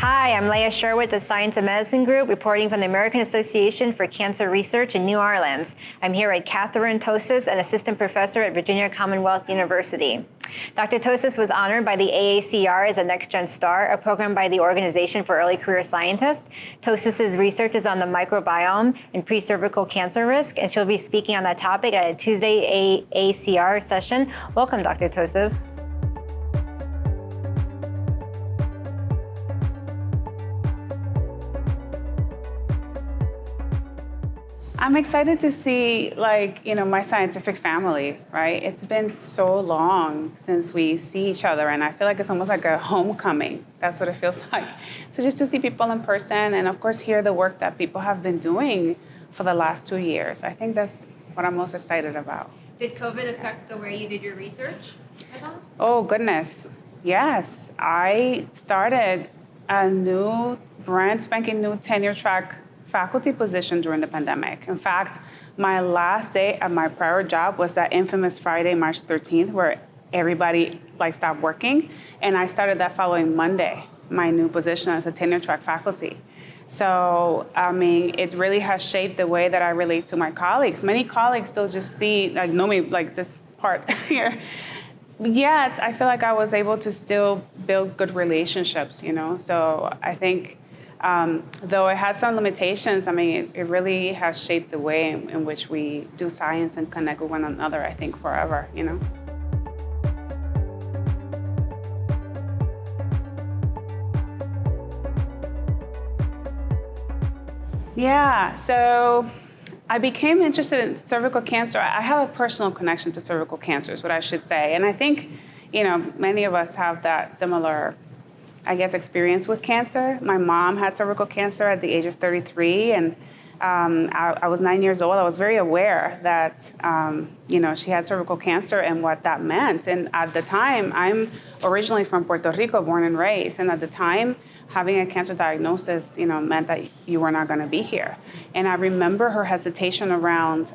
Hi, I'm Leah Sher with the Science and Medicine Group, reporting from the American Association for Cancer Research in New Orleans. I'm here with Katherine Tossas, an assistant professor at Virginia Commonwealth University. Dr. Tossas was honored by the AACR as a Next Gen Star, a program by the Organization for Early Career Scientists. Tossas' research is on the microbiome and precervical cancer risk, and she'll be speaking on that topic at a Tuesday AACR session. Welcome, Dr. Tossas. I'm excited to see, my scientific family, right? It's been so long since we see each other, and I feel like it's almost like a homecoming. That's what it feels like. So just to see people in person and, of course, hear the work that people have been doing for the last 2 years. I think that's what I'm most excited about. Did COVID affect the way you did your research at all? Oh, goodness. Yes. I started a new, brand spanking new tenure track faculty position during the pandemic. In fact, my last day at my prior job was that infamous Friday, March 13th, where everybody stopped working. And I started that following Monday, my new position as a tenure track faculty. So, it really has shaped the way that I relate to my colleagues. Many colleagues still just know me like this part here. Yet, I feel like I was able to still build good relationships, So I think though it had some limitations, it really has shaped the way in which we do science and connect with one another, I think, forever, Yeah, so I became interested in cervical cancer. I have a personal connection to cervical cancer, is what I should say. And I think, many of us have that similar experience with cancer. My mom had cervical cancer at the age of 33, and I was 9 years old. I was very aware that, she had cervical cancer and what that meant. And at the time, I'm originally from Puerto Rico, born and raised. And at the time, having a cancer diagnosis, meant that you were not going to be here. And I remember her hesitation around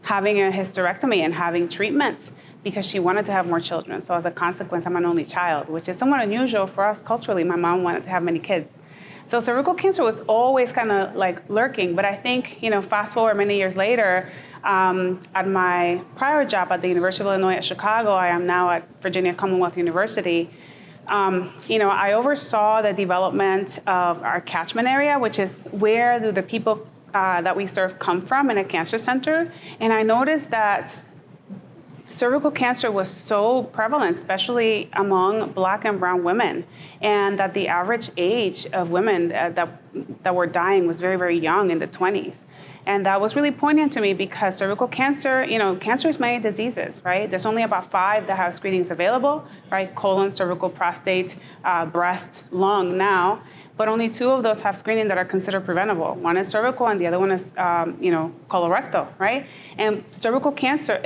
having a hysterectomy and having treatment, because she wanted to have more children. So as a consequence, I'm an only child, which is somewhat unusual for us culturally. My mom wanted to have many kids. So cervical cancer was always kind of lurking. But I think, fast forward many years later, at my prior job at the University of Illinois at Chicago, I am now at Virginia Commonwealth University. I oversaw the development of our catchment area, which is where do the people that we serve come from in a cancer center. And I noticed that cervical cancer was so prevalent, especially among Black and brown women, and that the average age of women that were dying was very, very young, in the 20s. And that was really poignant to me because cervical cancer, cancer is many diseases, right? There's only about 5 that have screenings available, right? Colon, cervical, prostate, breast, lung now. But only 2 of those have screening that are considered preventable. One is cervical and the other one is, colorectal, right? And cervical cancer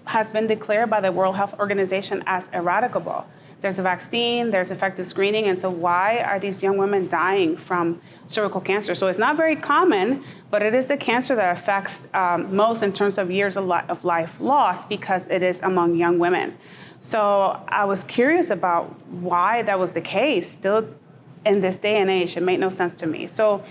has been declared by the World Health Organization as eradicable. There's a vaccine, there's effective screening, and so why are these young women dying from cervical cancer? So it's not very common, but it is the cancer that affects most in terms of years of life lost, because it is among young women. So I was curious about why that was the case. Still in this day and age, it made no sense to me. So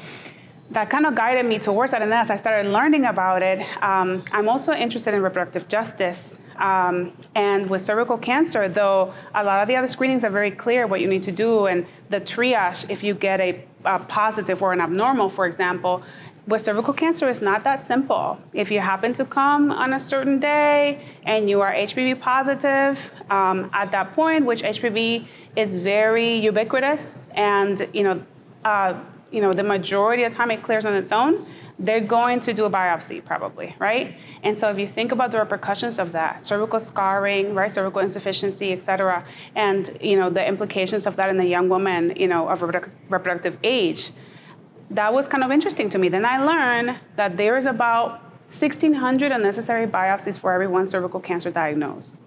that kind of guided me towards that. And as I started learning about it, I'm also interested in reproductive justice. And with cervical cancer, though, a lot of the other screenings are very clear what you need to do. And the triage, if you get a positive or an abnormal, for example, with cervical cancer, it's not that simple. If you happen to come on a certain day and you are HPV positive, at that point, which HPV is very ubiquitous, and the majority of the time it clears on its own, they're going to do a biopsy probably, right? And so if you think about the repercussions of that, cervical scarring, right, cervical insufficiency, et cetera, and, the implications of that in a young woman, of reproductive age, that was kind of interesting to me. Then I learned that there is about 1,600 unnecessary biopsies for every one cervical cancer diagnosed.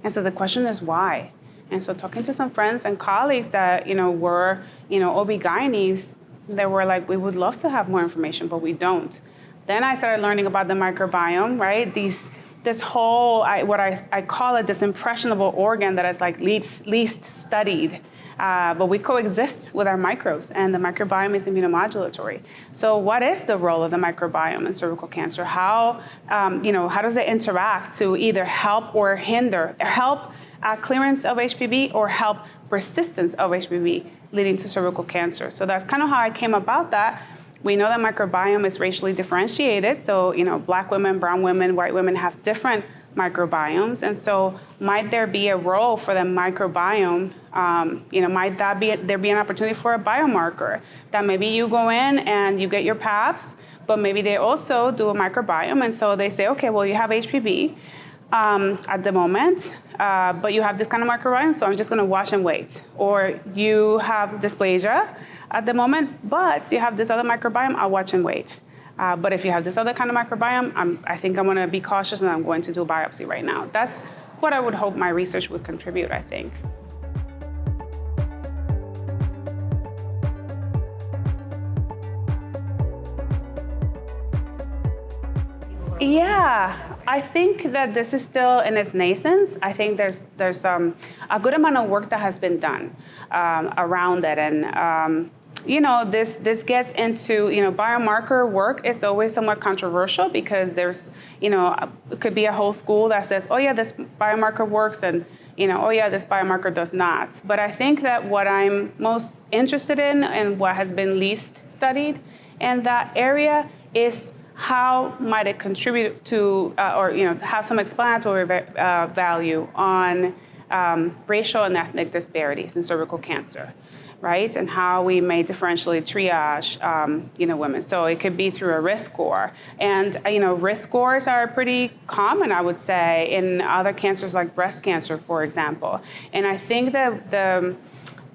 And so the question is why? And so talking to some friends and colleagues that, were, OB-GYNs, they were like, we would love to have more information, but we don't. Then I started learning about the microbiome, right? This whole, what I call it, this impressionable organ that is least studied but we coexist with our microbes, and the microbiome is immunomodulatory. So what is the role of the microbiome in cervical cancer? How does it interact to either help or hinder, help clearance of HPV or help persistence of HPV leading to cervical cancer? So that's kind of how I came about that. We know that microbiome is racially differentiated. So, Black women, brown women, white women have different microbiomes. And so might there be a role for the microbiome? Might there be an opportunity for a biomarker that maybe you go in and you get your PAPs, but maybe they also do a microbiome. And so they say, okay, well, you have HPV at the moment, but you have this kind of microbiome, so I'm just going to watch and wait. Or you have dysplasia at the moment, but you have this other microbiome, I'll watch and wait. But if you have this other kind of microbiome, I think I'm going to be cautious and I'm going to do a biopsy right now. That's what I would hope my research would contribute, I think. Yeah, I think that this is still in its nascence. I think there's a good amount of work that has been done around it, and this gets into biomarker work is always somewhat controversial because there's it could be a whole school that says, oh yeah, this biomarker works, and oh yeah, this biomarker does not. But I think that what I'm most interested in and what has been least studied in that area is how might it contribute to, have some explanatory value on racial and ethnic disparities in cervical cancer, right? And how we may differentially triage, women. So it could be through a risk score. And, risk scores are pretty common, I would say, in other cancers like breast cancer, for example. And I think that the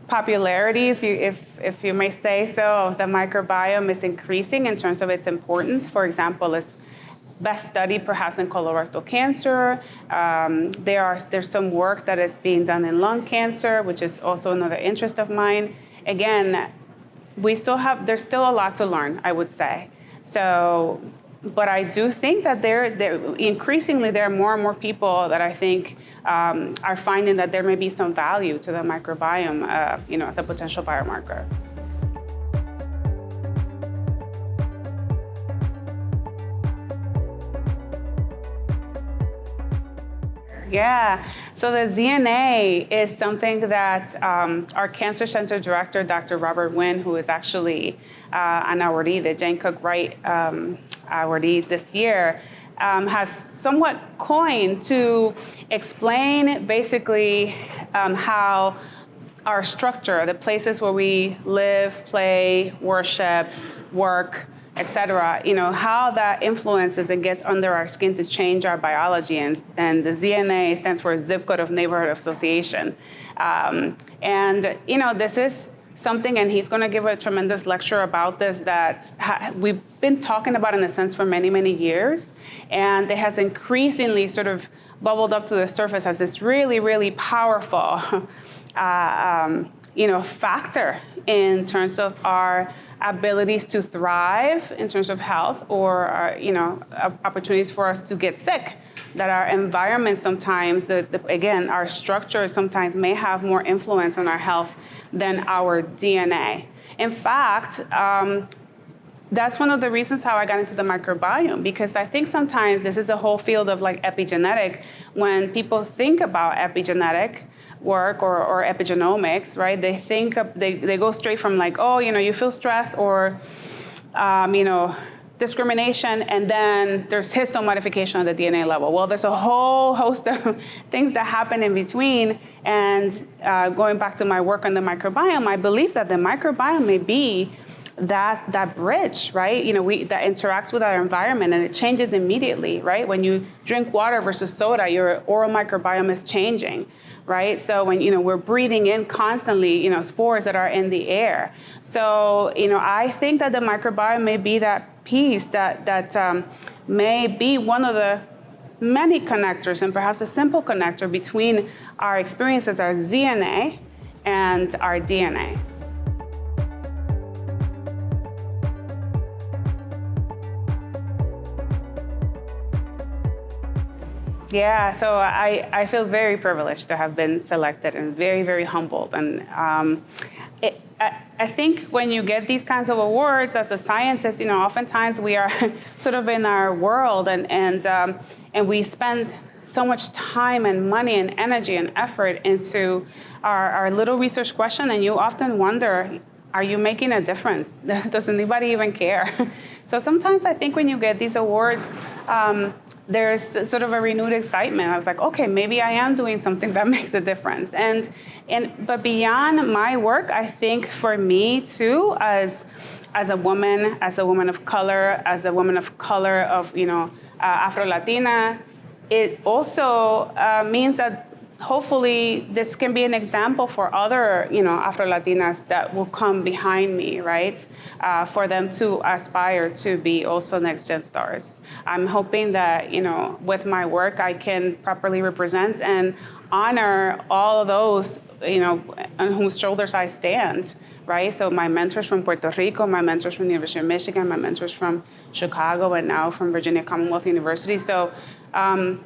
popularity, if you may say so, of the microbiome is increasing in terms of its importance. For example, it's best studied perhaps in colorectal cancer. There's some work that is being done in lung cancer, which is also another interest of mine. Again, there's still a lot to learn, I would say. So, but I do think that increasingly there are more and more people that I think are finding that there may be some value to the microbiome, as a potential biomarker. Yeah, so the ZNA is something that our Cancer Center director, Dr. Robert Wynn, who is actually an awardee, the Jane Cook Wright awardee this year, has somewhat coined to explain basically how our structure, the places where we live, play, worship, work, etc., how that influences and gets under our skin to change our biology. And the ZNA stands for Zip Code of Neighborhood Association. This is something, and he's going to give a tremendous lecture about this, that we've been talking about in a sense for many, many years. And it has increasingly sort of bubbled up to the surface as this really, really powerful factor in terms of our abilities to thrive in terms of health, or opportunities for us to get sick. That our environment sometimes, again, our structure sometimes may have more influence on our health than our DNA. In fact, that's one of the reasons how I got into the microbiome, because I think sometimes this is a whole field of like epigenetic. When people think about epigenetic work or epigenomics, right? They think they go straight from like, oh, you feel stress or, discrimination, and then there's histone modification at the DNA level. Well, there's a whole host of things that happen in between. And going back to my work on the microbiome, I believe that the microbiome may be that bridge, right? That interacts with our environment, and it changes immediately, right? When you drink water versus soda, your oral microbiome is changing, right? So when we're breathing in constantly, spores that are in the air. So I think that the microbiome may be that piece that may be one of the many connectors, and perhaps a simple connector between our experiences, our ZNA, and our DNA. Yeah, so I feel very privileged to have been selected and very, very humbled. And I think when you get these kinds of awards as a scientist, oftentimes we are sort of in our world and we spend so much time and money and energy and effort into our little research question, and you often wonder, are you making a difference? Does anybody even care? So sometimes I think when you get these awards, there's sort of a renewed excitement. I was like, okay, maybe I am doing something that makes a difference. But beyond my work, I think for me too, as a woman of color, of Afro-Latina, it also means that hopefully this can be an example for other, Afro-Latinas that will come behind me, right? For them to aspire to be also next-gen stars. I'm hoping that, with my work, I can properly represent and honor all of those, on whose shoulders I stand, right? So my mentors from Puerto Rico, my mentors from the University of Michigan, my mentors from Chicago, and now from Virginia Commonwealth University. So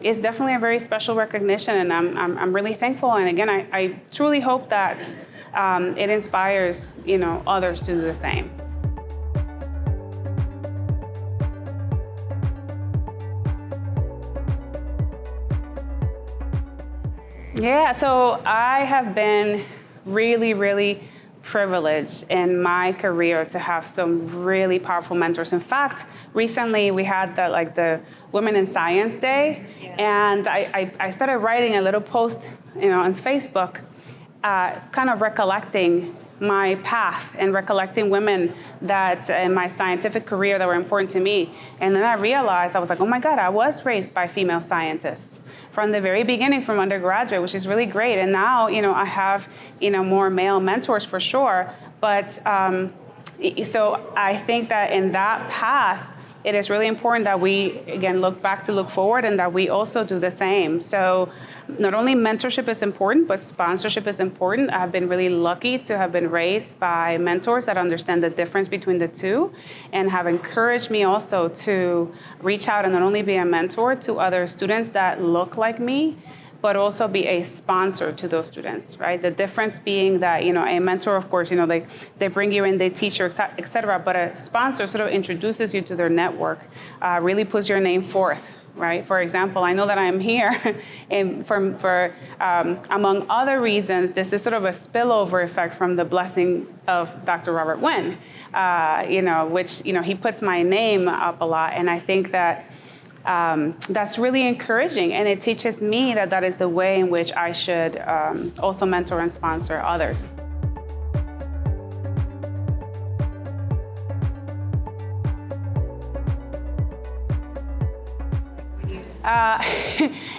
it's definitely a very special recognition, and I'm really thankful. And again, I truly hope that it inspires others to do the same. Yeah, so I have been really, really privileged in my career to have some really powerful mentors. In fact, recently we had the Women in Science Day, and I started writing a little post, on Facebook, kind of recollecting my path and recollecting women that in my scientific career that were important to me. And then I realized, I was like, oh my God, I was raised by female scientists from the very beginning, from undergraduate, which is really great. And now, I have, more male mentors for sure. But so I think that in that path, it is really important that we, again, look forward, and that we also do the same. So not only mentorship is important, but sponsorship is important. I've been really lucky to have been raised by mentors that understand the difference between the two, and have encouraged me also to reach out and not only be a mentor to other students that look like me, but also be a sponsor to those students, right? The difference being that, a mentor, of course, they bring you in, they teach you, et cetera, but a sponsor sort of introduces you to their network, really puts your name forth, right? For example, I know that I'm here for among other reasons, this is sort of a spillover effect from the blessing of Dr. Robert Wynn, which, he puts my name up a lot. And I think that that's really encouraging, and it teaches me that is the way in which I should also mentor and sponsor others.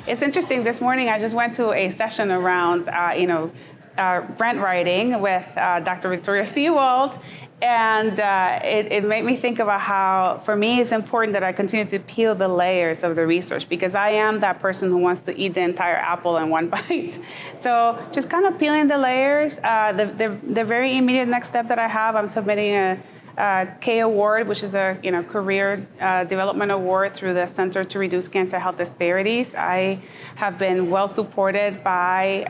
It's interesting. This morning, I just went to a session around, grant writing with Dr. Victoria Seawald. And it made me think about how, for me, it's important that I continue to peel the layers of the research, because I am that person who wants to eat the entire apple in one bite. So just kind of peeling the layers. The very immediate next step that I have, I'm submitting a K Award, which is a career development award through the Center to Reduce Cancer Health Disparities. I have been well supported by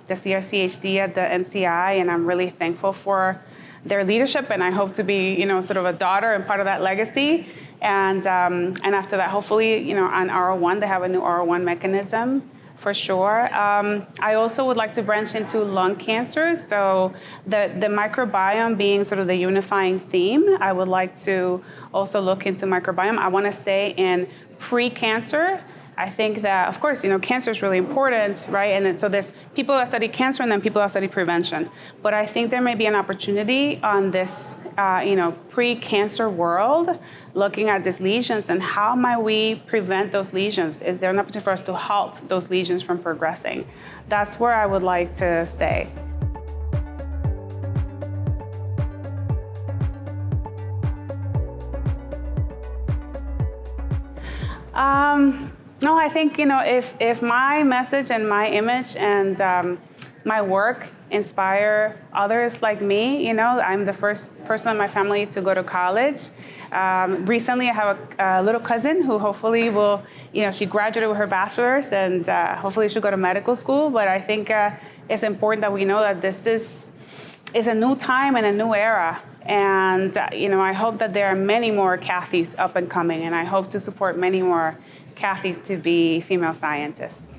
the CRCHD at the NCI, and I'm really thankful for their leadership, and I hope to be, sort of a daughter and part of that legacy. And after that, hopefully, on R01, they have a new R01 mechanism for sure. I also would like to branch into lung cancer. So the microbiome being sort of the unifying theme, I would like to also look into microbiome. I want to stay in pre-cancer. I think that, of course, cancer is really important, right? And then, so there's people that study cancer and then people that study prevention. But I think there may be an opportunity on this, pre-cancer world, looking at these lesions and how might we prevent those lesions? Is there an opportunity for us to halt those lesions from progressing? That's where I would like to stay. No, I think, if my message and my image and my work inspire others like me. I'm the first person in my family to go to college. Recently, I have a little cousin who hopefully will, she graduated with her bachelor's, and hopefully she'll go to medical school. But I think it's important that we know that this is a new time and a new era. And, I hope that there are many more Kathys up and coming, and I hope to support many more Kathys to be female scientists.